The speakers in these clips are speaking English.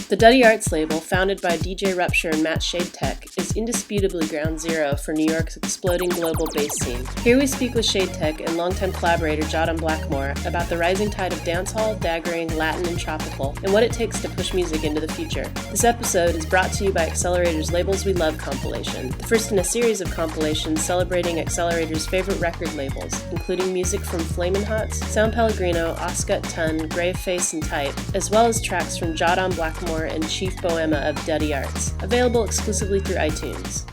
The Dutty Artz label, founded by DJ Rupture and Matt Shadetek, is indisputably ground zero for New York's exploding global bass scene. Here we speak with Shadetek and longtime collaborator Jahdan Blakkamoore about the rising tide of dancehall, daggering, Latin, and tropical, and what it takes to push music into the future. This episode is brought to you by Accelerator's Labels We Love compilation, the first in a series of compilations celebrating Accelerator's favorite record labels, including music from Flamin' Hots, Sound Pellegrino, Oscut Tun, Grave Face, and Type, as well as tracks from Jahdan Blakkamoore and Chief Bohema of Dutty Artz, available exclusively through iTunes.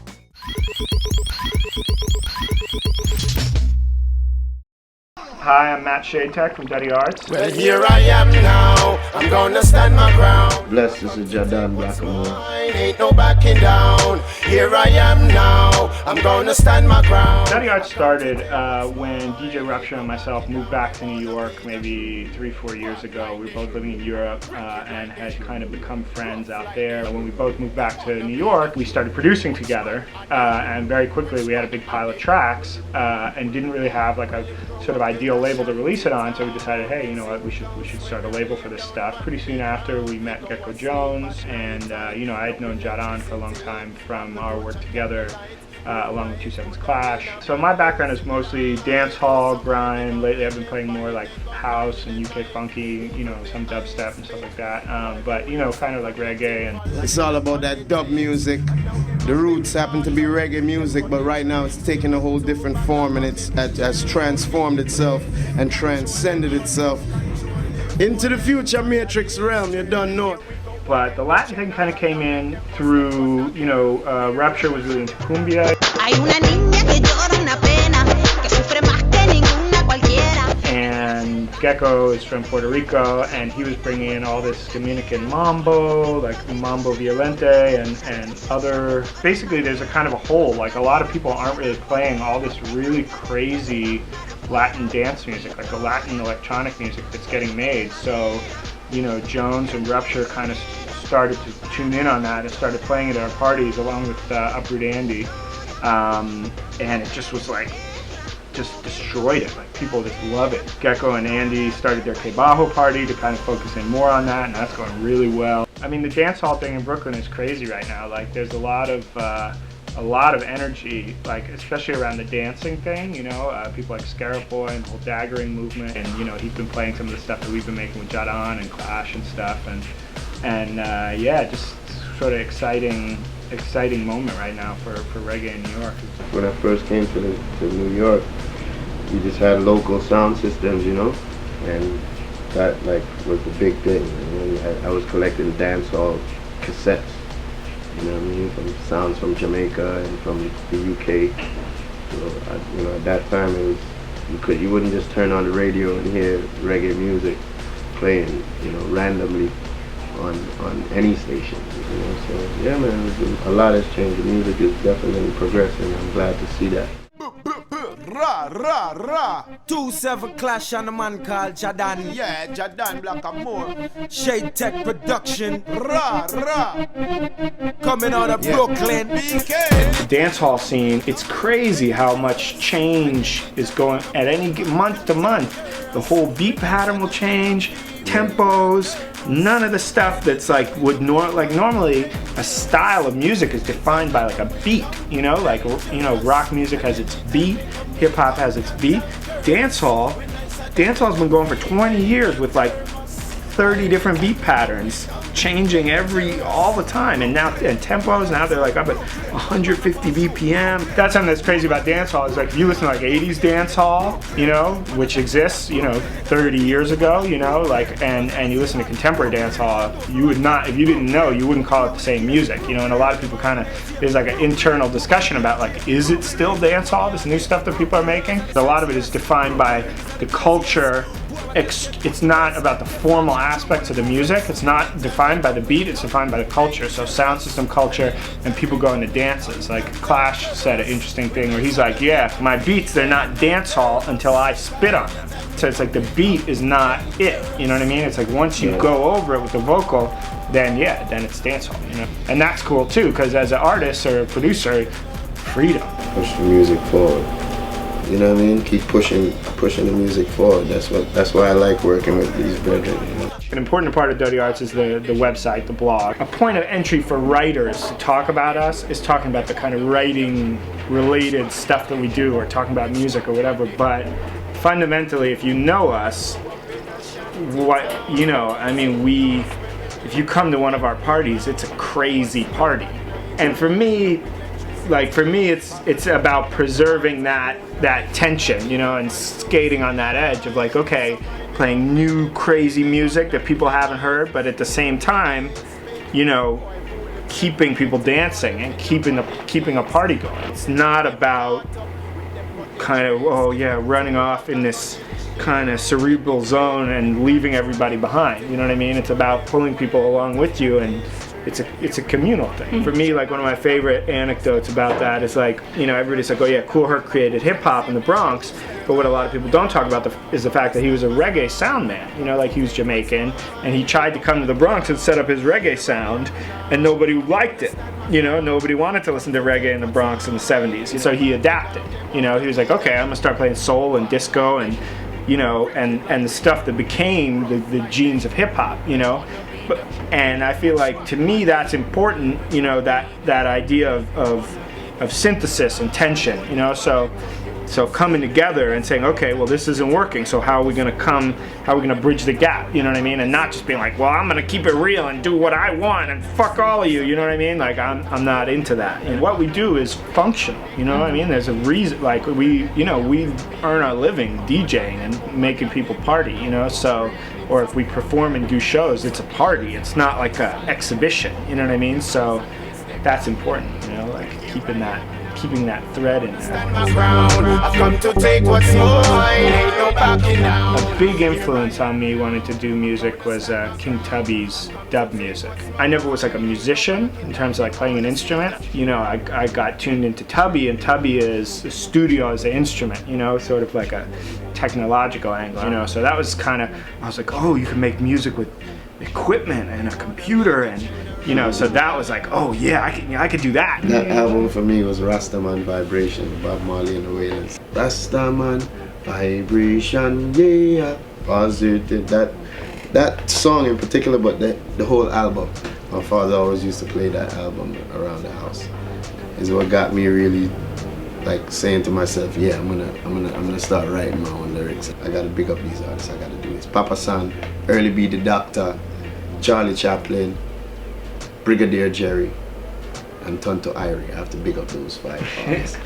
Hi, I'm Matt Shadetek from Dutty Artz. Well, here I am now, I'm gonna stand my ground. Bless, this is Jahdan Blakkamoore. Ain't no backing down. Here I am now, I'm gonna stand my ground. Dutty Artz started when DJ Rupture and myself moved back to New York maybe 3-4 years ago. We were both living in Europe and had kind of become friends out there. When we both moved back to New York, we started producing together, and very quickly we had a big pile of tracks and didn't really have like a sort of ideal label to release it on, so we decided, hey, you know what, we should start a label for this stuff. Pretty soon after, we met Gecko Jones, and you know, I had known Jahdan for a long time from our work together, along with 2/7's Clash. So my background is mostly dance hall, grime. Lately I've been playing more like house and UK funky, you know, some dubstep and stuff like that. But you know, kind of like reggae. And it's all about that dub music. The roots happen to be reggae music, but right now it's taking a whole different form, and it has transformed itself and transcended itself into the future matrix realm. You don't know it. But the Latin thing kind of came in through, you know, Rupture was really into cumbia. And Gecko is from Puerto Rico, and he was bringing in all this Dominican mambo, like mambo violente, and other. Basically, there's a kind of a hole. Like a lot of people aren't really playing all this really crazy Latin dance music, like the Latin electronic music that's getting made. So, you know, Jones and Rupture kind of started to tune in on that and started playing it at our parties along with Uproot Andy, and it just was like, just destroyed it. Like people just love it. Gecko and Andy started their Kebajo party to kind of focus in more on that, and that's going really well. I mean, the dance hall thing in Brooklyn is crazy right now. Like there's a lot of energy, like especially around the dancing thing, you know, people like Scarab Boy and the whole daggering movement, and you know, he's been playing some of the stuff that we've been making with Jahdan and Clash and stuff, and yeah, just sort of exciting moment right now for reggae in New York. When I first came to New York, we just had local sound systems, you know, and that like was the big thing. You know, I was collecting dancehall cassettes, you know what I mean, from sounds from Jamaica and from the UK. So you know, at that time it was, you wouldn't just turn on the radio and hear reggae music playing, you know, randomly on any station, you know. So yeah, man, a lot has changed. The music is definitely progressing. I'm glad to see that. Ra 2/7 Clash on a man called Jahdan. Yeah, Jahdan Blakkamoore. Shadetek production. Coming out of Brooklyn. BK. The dance hall scene, it's crazy how much change is going at any month to month. The whole beat pattern will change, tempos. None of the stuff that's like normally a style of music is defined by like a beat, you know, like, you know, rock music has its beat, hip hop has its beat. Dancehall's been going for 20 years with like 30 different beat patterns, changing all the time, and tempos, now they're like up at 150 BPM. That's something that's crazy about dancehall, is like if you listen to like 80s dancehall, you know, which exists, you know, 30 years ago, you know, like, and you listen to contemporary dancehall, you would not, if you didn't know, you wouldn't call it the same music, you know, and a lot of people kind of, there's like an internal discussion about like, is it still dancehall, this new stuff that people are making? A lot of it is defined by the culture. It's not about the formal aspects of the music. It's not defined by the beat. It's defined by the culture. So sound system culture and people going to dances. Like Clash said an interesting thing where he's like, yeah, my beats, they're not dance hall until I spit on them. So it's like the beat is not it. You know what I mean? It's like once you go over it with the vocal, then yeah, then it's dance hall, you know? And that's cool too, because as an artist or a producer, freedom. Push the music forward. you know what I mean? Keep pushing the music forward. That's why I like working with these brethren, you know? An important part of Dutty Artz is the website, the blog. A point of entry for writers to talk about us is talking about the kind of writing related stuff that we do, or talking about music or whatever. But fundamentally, if you know us, if you come to one of our parties, it's a crazy party. And for me, it's about preserving that tension, you know, and skating on that edge of like, okay, playing new crazy music that people haven't heard, but at the same time, you know, keeping people dancing and keeping a party going. It's not about kind of, oh yeah, running off in this kind of cerebral zone and leaving everybody behind. You know what I mean? It's about pulling people along with you, and it's a communal thing. For me, like, one of my favorite anecdotes about that is, like, you know, everybody's like, oh yeah, Kool Herc created hip hop in the Bronx, but what a lot of people don't talk about is the fact that he was a reggae sound man. You know, like, he was Jamaican, and he tried to come to the Bronx and set up his reggae sound, and nobody liked it. You know, nobody wanted to listen to reggae in the Bronx in the 70s. So he adapted. You know, he was like, okay, I'm gonna start playing soul and disco and, you know, and the stuff that became the genes of hip hop, you know. And I feel like, to me, that's important, you know, that idea of synthesis and tension, you know. So coming together and saying, okay, well, this isn't working, so how are we gonna bridge the gap, you know what I mean? And not just being like, well, I'm gonna keep it real and do what I want and fuck all of you know what I mean? Like, I'm not into that. And what we do is functional, you know what I mean? There's a reason, like, we earn our living DJing and making people party, you know. So, or if we perform and do shows, it's a party. It's not like an exhibition, you know what I mean? So that's important, you know, like keeping that thread in there. A big influence on me wanting to do music was King Tubby's dub music. I never was like a musician in terms of like playing an instrument. You know, I got tuned into Tubby, and Tubby is the studio as an instrument, you know, sort of like a technological angle, you know. So that was kind of, I was like, oh, you can make music with equipment and a computer, and you know, so that was like, oh yeah, I could do that. That album for me was Rastaman Vibration, Bob Marley and the Wailers. Rastaman Vibration, yeah. Positive. That song in particular, but the whole album. My father always used to play that album around the house. Is what got me really like saying to myself, yeah, I'm gonna start writing my own lyrics. I gotta big up these artists. I gotta do this. Papa San, Early B the Doctor, Charlie Chaplin, Brigadier Jerry, and Tonto Irie. I have to big up those 5 artists.